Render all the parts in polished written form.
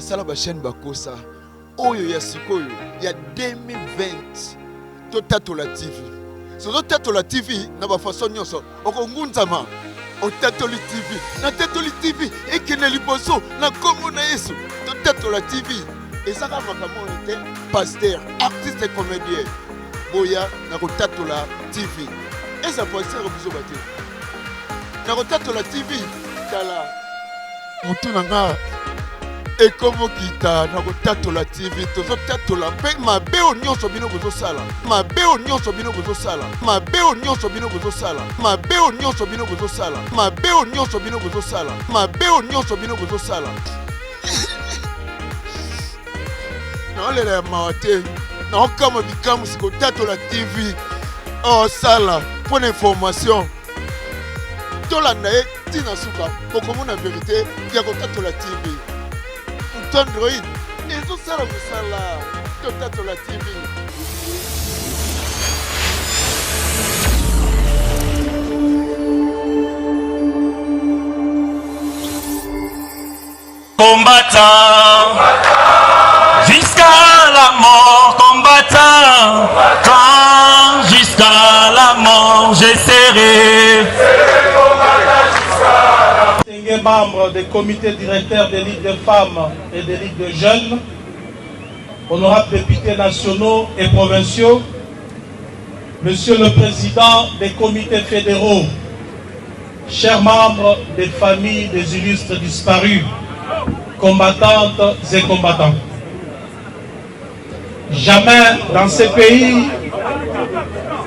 basala ba chaîne bakosa oyo ya sikoyo ya 2020 totatola TV sozo tatola TV na ba façon nyonso okongunzama otatoli TV na tatoli TV ekene liboso na kombo na Yesu totatola TV ezaka makambo te pasteur artiste et comédien boya na kotatola TV eza pasteur biso bate na kotatola TV tala mutuna nga ekomo kita na kotatola TV tozo tatola pe mabeo nyonso bino bozosala mabeo nyonso bino bozosala mabeo nyonso bino bozosala mabeo nyonso bino bozosala mabeo nyonso bino bozosala mabeo nyonso bino bozosala na olela ya mawate na okama bikamu siko tatola TV oh sala pour information tolanda ye tina suka bokomona vérité ya kotatola TV Android ezo sala musala totatola TV combattant jusqu'à la mort, combattant quand jusqu'à la mort j'essaierai. Membre des comités directeurs des ligues de femmes et des ligues de jeunes, honorables députés nationaux et provinciaux, monsieur le président des comités fédéraux, chers membres des familles des illustres disparus, combattantes et combattants. Jamais dans ces pays,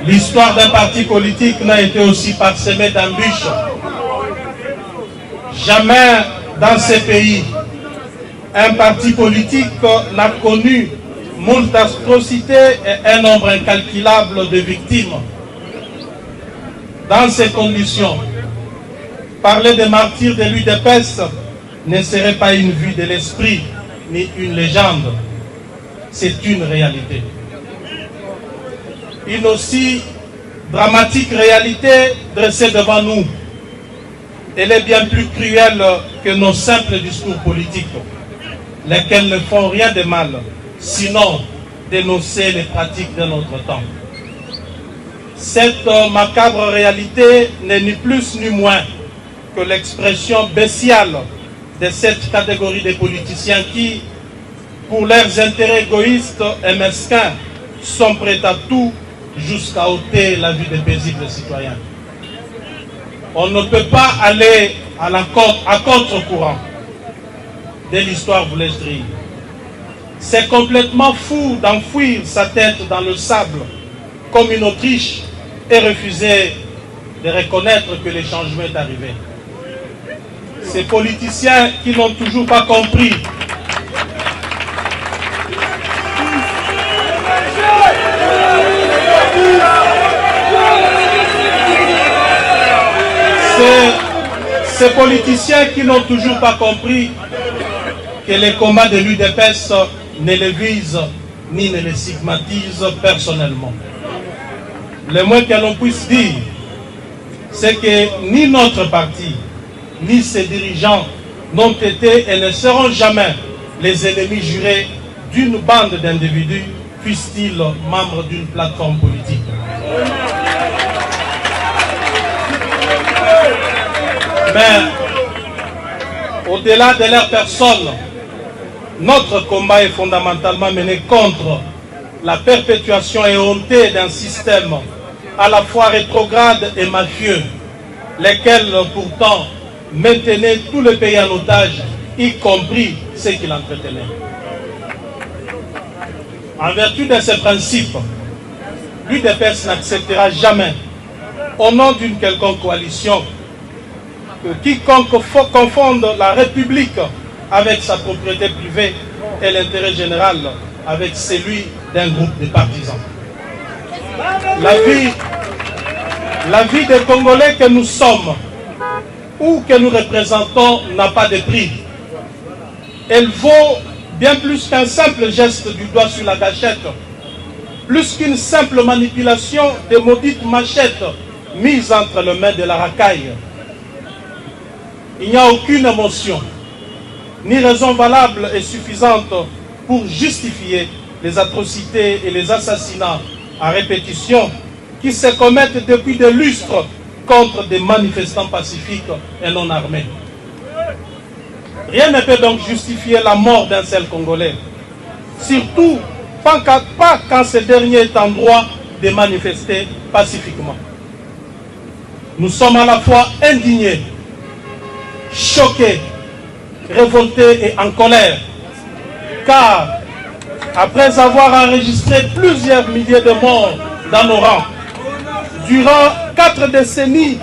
l'histoire d'un parti politique n'a été aussi parsemée d'embûches. Jamais dans ces pays, un parti politique n'a connu moult atrocités et un nombre incalculable de victimes. Dans ces conditions, parler des martyrs de l'UDPS ne serait pas une vue de l'esprit ni une légende. C'est une réalité. Une aussi dramatique réalité dressée devant nous. Elle est bien plus cruelle que nos simples discours politiques, lesquels ne font rien de mal, sinon dénoncer les pratiques de notre temps. Cette macabre réalité n'est ni plus ni moins que l'expression bestiale de cette catégorie de politiciens qui, pour leurs intérêts égoïstes et mesquins, sont prêts à tout jusqu'à ôter la vie des paisibles citoyens. On ne peut pas aller à contre-courant de l'histoire vous laisse rire. C'est complètement fou d'enfouir sa tête dans le sable comme une Autriche et refuser de reconnaître que le changement est arrivé. Ces politiciens qui n'ont toujours pas compris ces politiciens qui n'ont toujours pas compris que les combats de l'UDPS ne les visent ni ne les stigmatisent personnellement. Le moins que l'on puisse dire, c'est que ni notre parti, ni ses dirigeants n'ont été et ne seront jamais les ennemis jurés d'une bande d'individus, fussent-ils membres d'une plateforme politique. Mais au-delà de leur personne, notre combat est fondamentalement mené contre la perpétuation éhontée d'un système à la fois rétrograde et mafieux, lesquels pourtant maintenaient tout le pays en otage, y compris ceux qui l'entretenaient. En vertu de ces principes, l'UDPS n'acceptera jamais, au nom d'une quelconque coalition, que quiconque confonde la République avec sa propriété privée et l'intérêt général avec celui d'un groupe de partisans. La vie des Congolais que nous sommes ou que nous représentons n'a pas de prix. Elle vaut bien plus qu'un simple geste du doigt sur la gâchette, plus qu'une simple manipulation de maudites machettes mises entre les mains de la racaille. Il n'y a aucune émotion, ni raison valable et suffisante pour justifier les atrocités et les assassinats à répétition qui se commettent depuis des lustres contre des manifestants pacifiques et non armés. Rien ne peut donc justifier la mort d'un seul Congolais, surtout pas quand ce dernier est en droit de manifester pacifiquement. Nous sommes à la fois indignés, choqués, révoltés et en colère, car après avoir enregistré plusieurs milliers de morts dans nos rangs, durant 4 décennies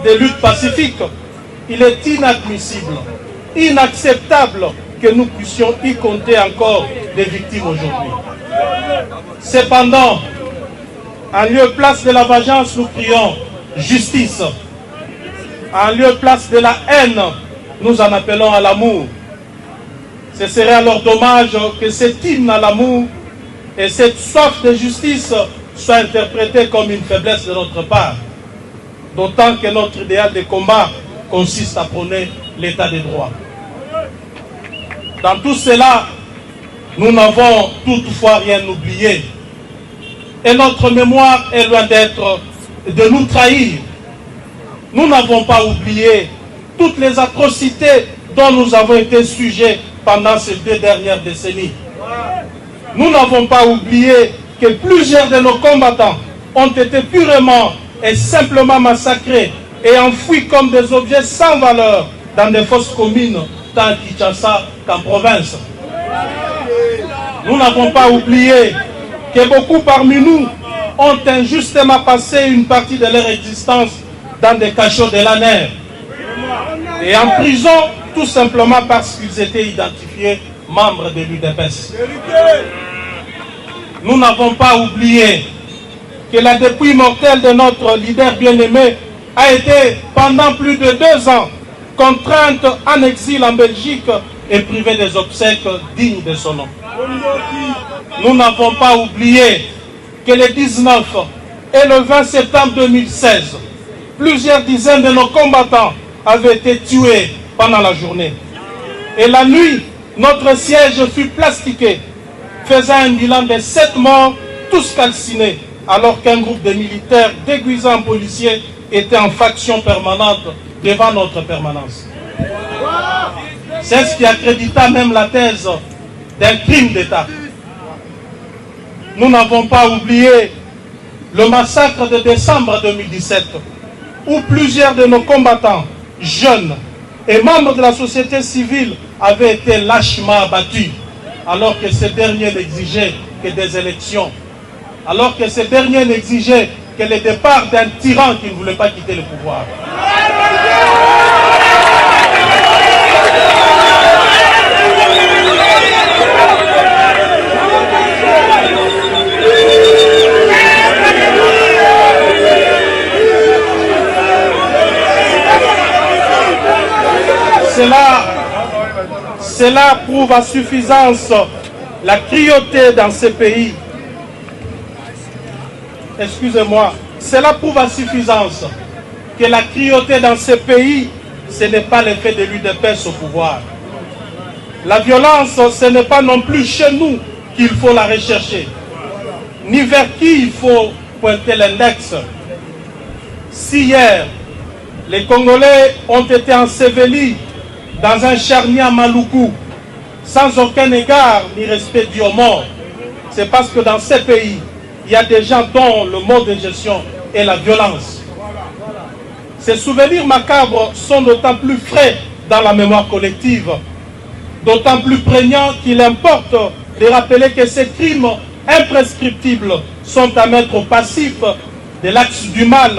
de lutte pacifique, il est inadmissible, inacceptable que nous puissions y compter encore des victimes aujourd'hui. Cependant, en lieu et place de la vengeance, nous prions justice. En lieu et place de la haine, nous en appelons à l'amour. Ce serait alors dommage que cet hymne à l'amour et cette soif de justice soient interprétés comme une faiblesse de notre part. D'autant que notre idéal de combat consiste à prôner l'état de droit. Dans tout cela, nous n'avons toutefois rien oublié. Et notre mémoire est loin d'être de nous trahir. Nous n'avons pas oublié toutes les atrocités dont nous avons été sujets pendant ces 2 dernières décennies. Nous n'avons pas oublié que plusieurs de nos combattants ont été purement et simplement massacrés et enfouis comme des objets sans valeur dans des fosses communes tant à Kinshasa qu'en province. Nous n'avons pas oublié que beaucoup parmi nous ont injustement passé une partie de leur existence dans des cachots de la mer et en prison tout simplement parce qu'ils étaient identifiés membres de l'UDPS. Nous n'avons pas oublié que la dépouille mortelle de notre leader bien-aimé a été pendant plus de 2 ans contrainte en exil en Belgique et privée des obsèques dignes de son nom. Nous n'avons pas oublié que le 19 et le 20 septembre 2016, plusieurs dizaines de nos combattants avaient été tués pendant la journée. Et la nuit, notre siège fut plastiqué, faisant un bilan de 7 morts, tous calcinés, alors qu'un groupe de militaires déguisés en policiers était en faction permanente devant notre permanence. C'est ce qui accrédita même la thèse d'un crime d'État. Nous n'avons pas oublié le massacre de décembre 2017, où plusieurs de nos combattants, jeunes et membres de la société civile avaient été lâchement abattus, alors que ces derniers n'exigeaient que des élections, alors que ces derniers n'exigeaient que le départ d'un tyran qui ne voulait pas quitter le pouvoir. Cela prouve à suffisance la cruauté dans ces pays. Excusez-moi, cela prouve à suffisance que la cruauté dans ces pays, ce n'est pas l'effet de l'UDPS au pouvoir. La violence, ce n'est pas non plus chez nous qu'il faut la rechercher, ni vers qui il faut pointer l'index. Si hier, les Congolais ont été ensevelis dans un charnier à Maluku, sans aucun égard ni respect dû aux morts, c'est parce que dans ces pays, il y a des gens dont le mode de gestion est la violence. Ces souvenirs macabres sont d'autant plus frais dans la mémoire collective, d'autant plus prégnants qu'il importe de rappeler que ces crimes imprescriptibles sont à mettre au passif de l'axe du mal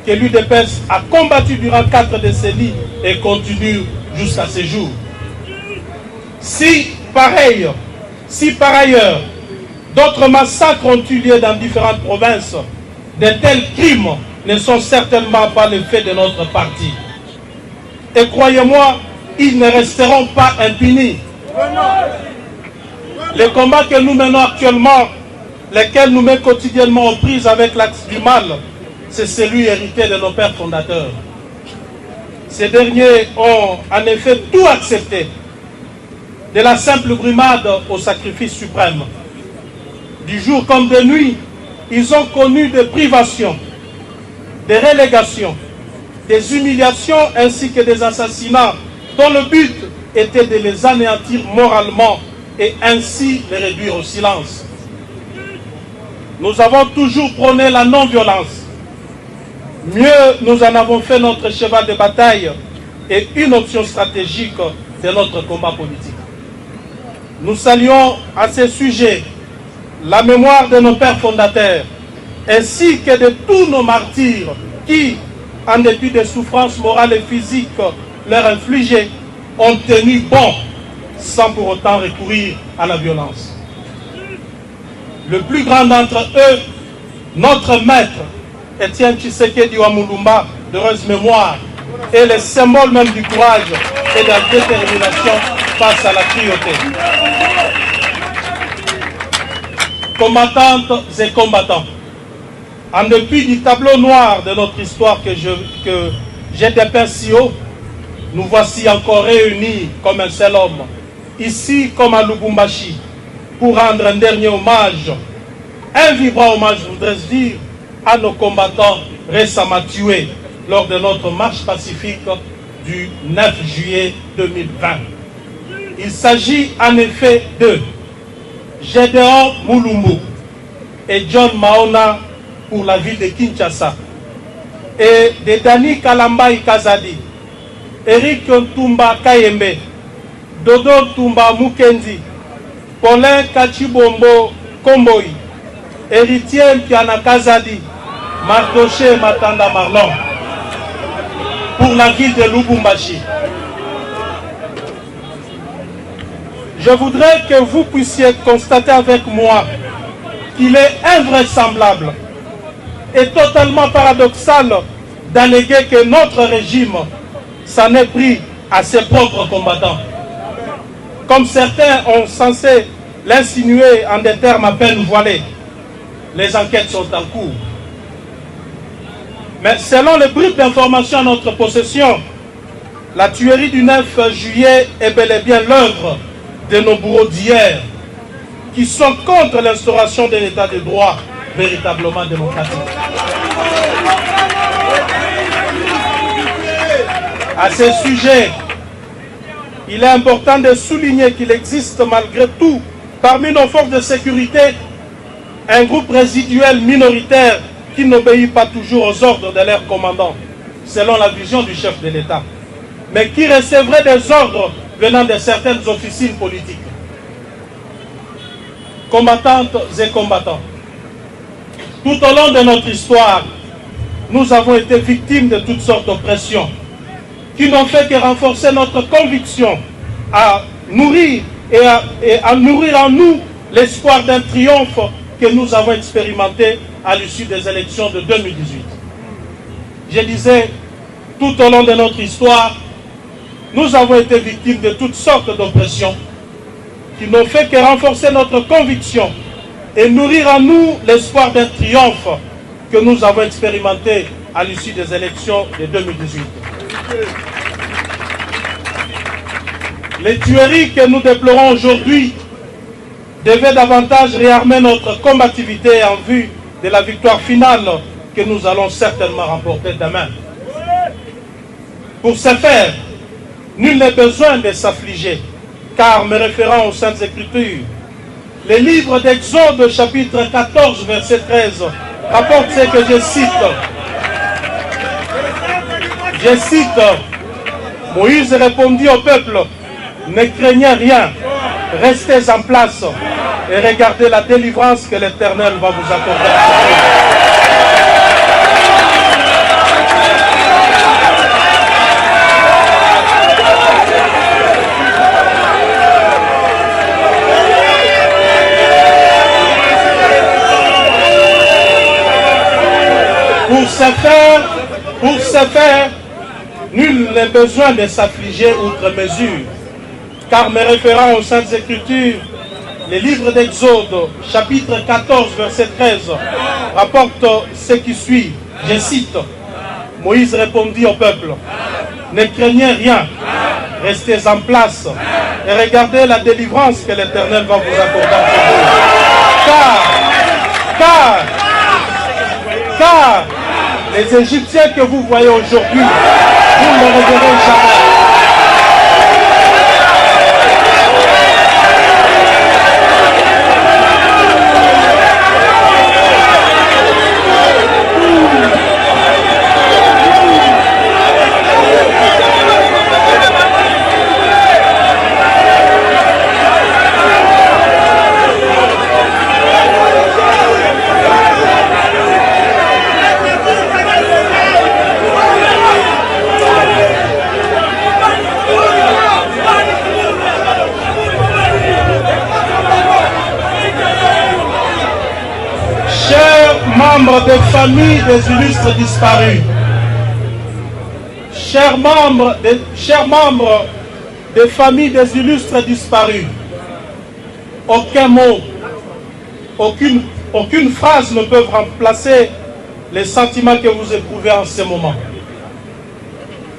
que l'UDPS a combattu durant 4 décennies et continue jusqu'à ce jour. Si par ailleurs, d'autres massacres ont eu lieu dans différentes provinces, de tels crimes ne sont certainement pas le fait de notre parti. Et croyez-moi, ils ne resteront pas impunis. Les combats que nous menons actuellement, lesquels nous mettent quotidiennement aux prises avec l'axe du mal, c'est celui hérité de nos pères fondateurs. Ces derniers ont en effet tout accepté de la simple brimade au sacrifice suprême. Du jour comme de nuit, ils ont connu des privations, des relégations, des humiliations ainsi que des assassinats dont le but était de les anéantir moralement et ainsi les réduire au silence. Nous avons toujours prôné la non-violence. Mieux, nous en avons fait notre cheval de bataille et une option stratégique de notre combat politique. Nous saluons à ce sujet la mémoire de nos pères fondateurs, ainsi que de tous nos martyrs qui, en dépit des souffrances morales et physiques leur infligées, ont tenu bon sans pour autant recourir à la violence. Le plus grand d'entre eux, notre maître, Étienne Tshisekedi Wamulumba, d'heureuse mémoire, est le symbole même du courage et de la détermination face à la cruauté. Combattantes et combattants, en dépit du tableau noir de notre histoire que j'ai dépeint si haut, nous voici encore réunis comme un seul homme, ici comme à Lubumbashi, pour rendre un dernier hommage, un vibrant hommage, je voudrais dire, à nos combattants récemment tués lors de notre marche pacifique du 9 juillet 2020. Il s'agit en effet de Gédéon Mulumbu et John Maona pour la ville de Kinshasa, et de Dani Kalambai Kazadi, Eric Ntumba Kayembe, Dodo Ntumba Mukendi, Paulin Kachibombo Komboi, Héritier Mpiana Kazadi, Mardoché Matanda Marlon, pour la ville de Lubumbashi. Je voudrais que vous puissiez constater avec moi qu'il est invraisemblable et totalement paradoxal d'alléguer que notre régime s'en est pris à ses propres combattants. Comme certains ont censé l'insinuer en des termes à peine voilés, les enquêtes sont en cours. Mais selon les bribes d'informations à notre possession, la tuerie du 9 juillet est bel et bien l'œuvre de nos bourreaux d'hier, qui sont contre l'instauration d'un état de droit véritablement démocratique. À ce sujet, il est important de souligner qu'il existe malgré tout, parmi nos forces de sécurité, un groupe résiduel minoritaire qui n'obéit pas toujours aux ordres de leurs commandants, selon la vision du chef de l'État, mais qui recevrait des ordres venant de certaines officines politiques. Combattantes et combattants, tout au long de notre histoire, nous avons été victimes de toutes sortes d'oppressions qui n'ont fait que renforcer notre conviction à nourrir et à nourrir en nous l'espoir d'un triomphe que nous avons expérimenté à l'issue des élections de 2018. Je disais, tout au long de notre histoire, nous avons été victimes de toutes sortes d'oppressions qui n'ont fait que renforcer notre conviction et nourrir en nous l'espoir d'un triomphe que nous avons expérimenté à l'issue des élections de 2018. Les tueries que nous déplorons aujourd'hui devaient davantage réarmer notre combativité en vue de la victoire finale que nous allons certainement remporter demain. Pour ce faire, nul n'est besoin de s'affliger, car me référant aux Saintes Écritures, le livre d'Exode chapitre 14 verset 13 rapporte ce que je cite. Je cite, Moïse répondit au peuple, ne craignez rien, restez en place et regardez la délivrance que l'Éternel va vous accorder. Pour ce faire, nul n'est besoin de s'affliger outre mesure, car me référant aux Saintes Écritures, le livre d'Exode, chapitre 14, verset 13, rapporte ce qui suit. Je cite, Moïse répondit au peuple, Ne craignez rien. Restez en place et regardez la délivrance que l'Éternel va vous accorder. Car les Égyptiens que vous voyez aujourd'hui, vous ne les reverrez jamais. Membres des familles des illustres disparus, chers membres des familles des illustres disparus, aucun mot, aucune phrase ne peut remplacer les sentiments que vous éprouvez en ce moment.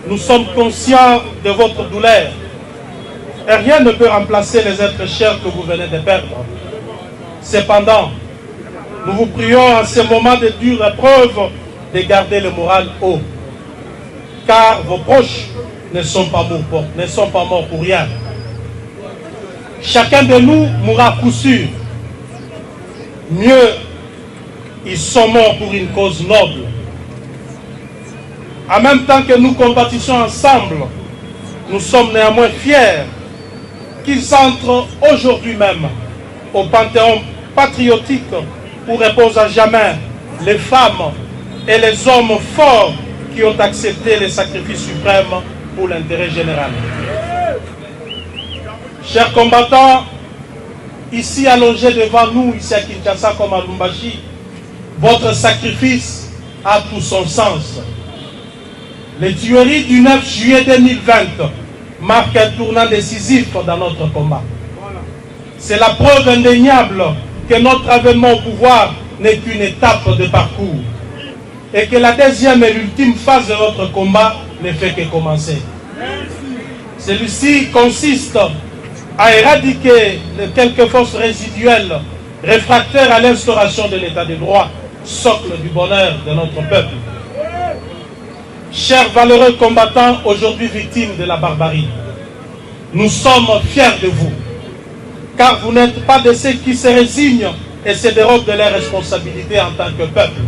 Nous sommes conscients de votre douleur et rien ne peut remplacer les êtres chers que vous venez de perdre. Cependant, nous vous prions en ce moment de dure épreuve de garder le moral haut, car vos proches ne sont pas morts pour rien. Chacun de nous mourra à coup sûr. Mieux, ils sont morts pour une cause noble. En même temps que nous compatissons ensemble, nous sommes néanmoins fiers qu'ils entrent aujourd'hui même au panthéon patriotique où reposent à jamais les femmes et les hommes forts qui ont accepté les sacrifices suprêmes pour l'intérêt général. Chers combattants, ici allongés devant nous, ici à Kinshasa comme à Lubumbashi, votre sacrifice a tout son sens. Les tueries du 9 juillet 2020 marquent un tournant décisif dans notre combat. C'est la preuve indéniable que notre avènement au pouvoir n'est qu'une étape de parcours et que la deuxième et l'ultime phase de notre combat ne fait que commencer. Celui-ci consiste à éradiquer les quelques forces résiduelles réfractaires à l'instauration de l'état de droit, socle du bonheur de notre peuple. Chers valeureux combattants, aujourd'hui victimes de la barbarie, nous sommes fiers de vous, car vous n'êtes pas de ceux qui se résignent et se dérobent de leurs responsabilités en tant que peuple.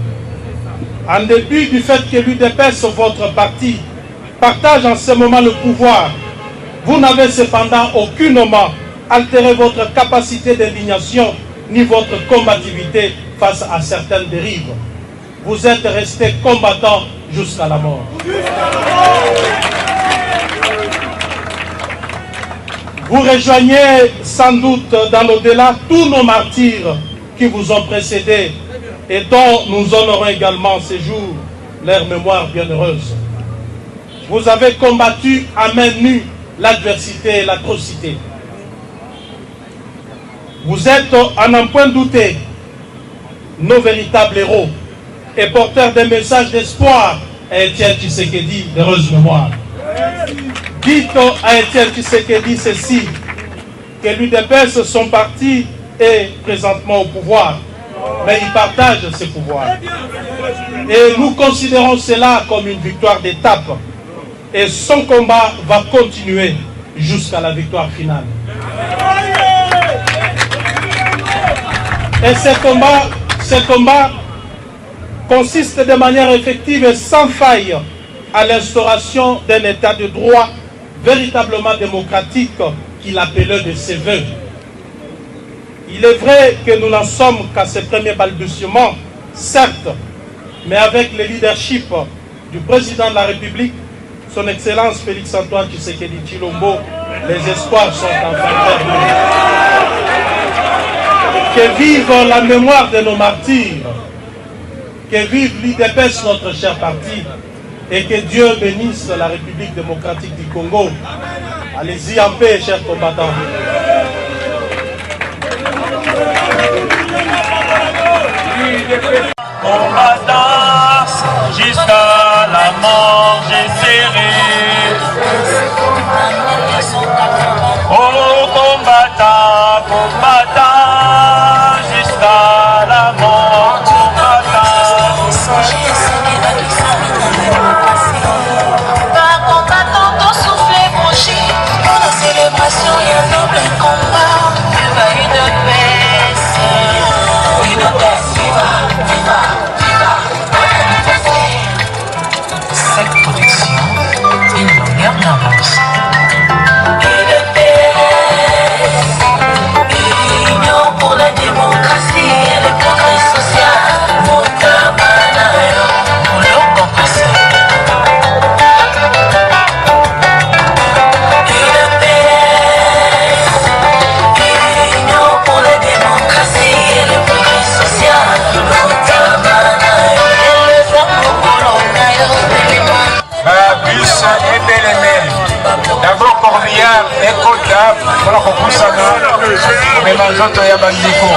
En dépit du fait que l'UDPS, votre parti, partage en ce moment le pouvoir, vous n'avez cependant aucunement altéré votre capacité d'indignation ni votre combativité face à certaines dérives. Vous êtes restés combattants jusqu'à la mort. Vous rejoignez sans doute dans l'au-delà tous nos martyrs qui vous ont précédés et dont nous honorons également ces jours leur mémoire bienheureuse. Vous avez combattu à main nue l'adversité et l'atrocité. Vous êtes, à n'en point douter, nos véritables héros et porteurs des messages d'espoir à Étienne Tshisekedi d'heureuse mémoire. Dites à Étienne Tshisekedi ceci, que l'UDPS, son parti, est présentement au pouvoir, mais il partage ses pouvoirs. Et nous considérons cela comme une victoire d'étape. Et son combat va continuer jusqu'à la victoire finale. Et ce combat consiste de manière effective et sans faille à l'instauration d'un état de droit véritablement démocratique qu'il appelait de ses voeux. Il est vrai que nous n'en sommes qu'à ce premier balbutiement, certes, mais avec le leadership du président de la République, son Excellence Félix-Antoine Tshisekedi Tshilombo, les espoirs sont enfin terminés. Que vive la mémoire de nos martyrs, que vive l'UDPS, notre cher parti, et que Dieu bénisse la République démocratique du Congo. Allez-y en paix, chers combattants. Combattants, jusqu'à la mort j'essaierai nzoto ya bandeko.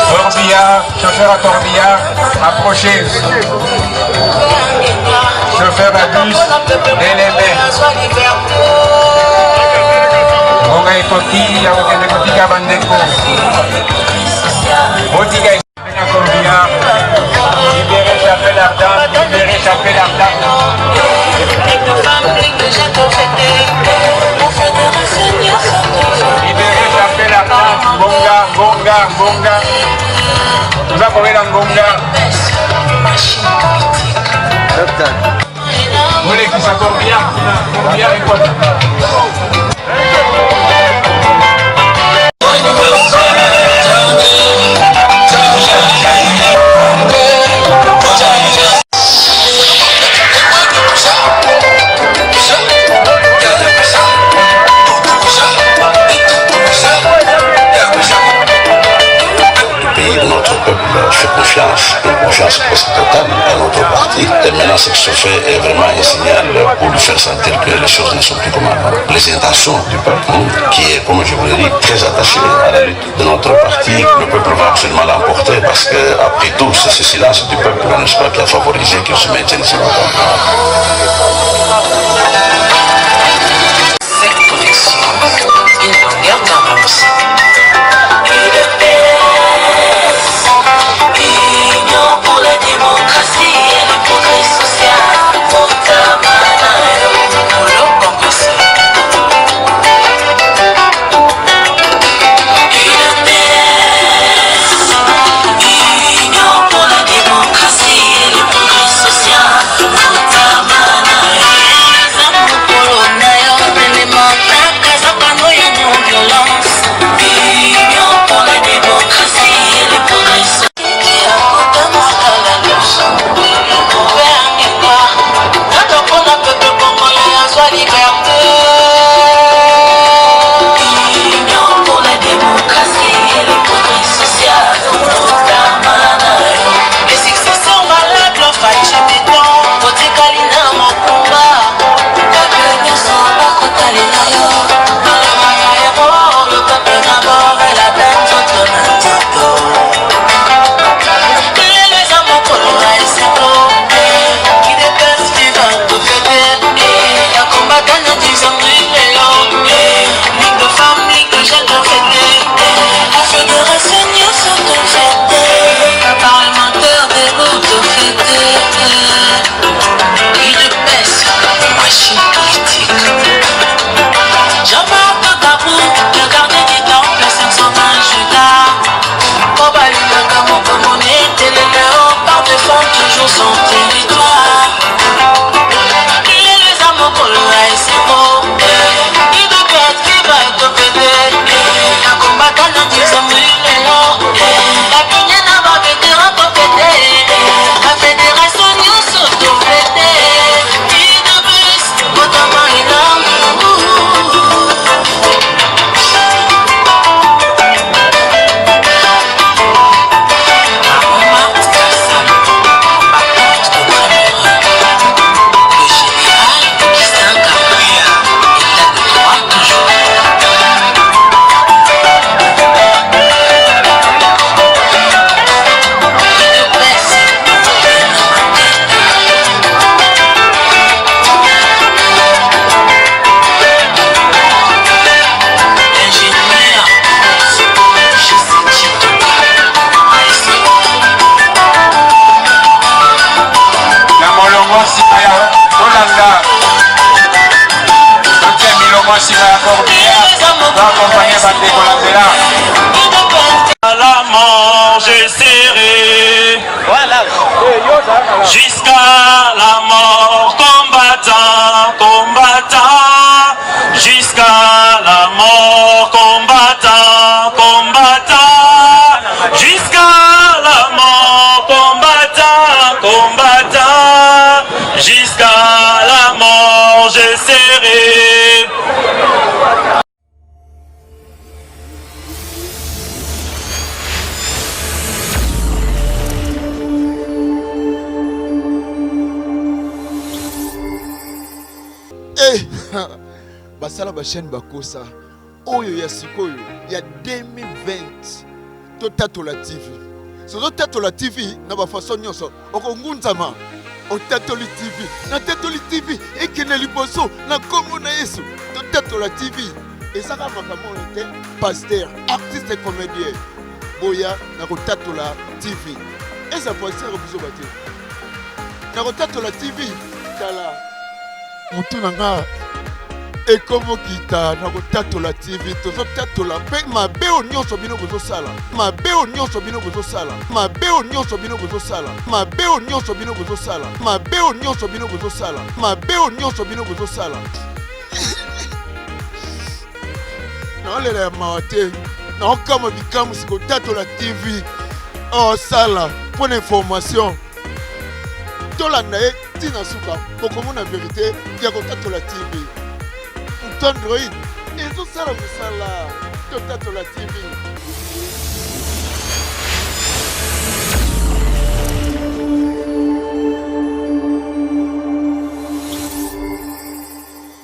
Corbillard, chauffeur à Corbillard, approchez. Chauffeur à bus, Délémé. Bonga ekoti, ya okende kotika bandeko. Botika à Corbillard. Libérez Chapelle Ardente, libérez Chapelle Ardente. Libérez Chapelle Ardente, Bonga, Bonga, Bonga. Nous avons trouvé la Bonga. Vous voulez qu'il s'accorde bien? Corbillard et quoi? Une confiance presque totale à notre parti. Et maintenant, ce qui se fait est vraiment un signal pour lui faire sentir que les choses ne sont plus comme avant. Les intentions du peuple, qui est, comme je vous l'ai dit, très attaché à la lutte de notre parti, le peuple va absolument l'emporter parce que, après tout, c'est ce silence du peuple, n'est-ce pas, qui a favorisé qu'il se maintienne si longtemps. Cette connexion, une longueur d'avance. Pour la démocratie et le progrès social, pour ta manœuvre, pour le Congrès. Union pour la démocratie et le progrès social, pour ta manœuvre. Pour l'honneur, l'élément, ta casa, pano et non-violence. Union pour la démocratie et le progrès social. Union pour la démocratie et le progrès social. Les successeurs malades, l'enfant béton, côté Kalina, mon combat. La gueule sans pas côté Linayo. Le peuple d'abord et la dame contre maintenant. Les amants colorés, c'est beau. Qui dépasse, qui va te fêter. La combattante n'a dit jamais. Ligue de femmes, ligue de jeunes de fêter. La fédération New sont de fêter. Parlementaire des groupes de fêter. Qui de baisse, machine politique. Jean-Marc Tabou, le gardien du temps, le 520 Judas. Kobalina comme communauté, les léopards défendent toujours son territoire. Les amours pour le c'est beau. La combattante n'a dit jamais la pignée n'a pas vétéran pour fêter. La fédération nous s'auto-fêter. Qui de plus, notamment les larmes. À la mort, je serai. Jusqu'à la mort, combattant, combattant. Jusqu'à la mort, combattant, combattant. Jusqu'à la mort, combattant, combattant. Jusqu'à la mort, je serai. basala ba chaîne bakosa oyo ya sikoyo ya 2020 totatola TV. So totatola TV na bafaçon nyonso okongunzama otatoli TV na tatoli TV ekene liboso na kombo na Yesu totatola TV ezaka makambo te pasteur artiste et comédien boya na kotatola TV eza pasteur biso bate na kotatola TV tala mutu nanga ekomokita na kotatola TV tozotatola mpe mabe o nyonso bino bozosala mabe o nyonso bino bozosala mabe o nyonso bino bozosala mabe o nyonso bino bozosala mabe o nyonso bino bozosala mabe o nyonso bino bozosala naolela ya mawa te naokama bikamusi kotatola TV osala mpo na information tolanda ye ntina suka okomona verité ya kotatola TV Android ezosala mosala totatola TV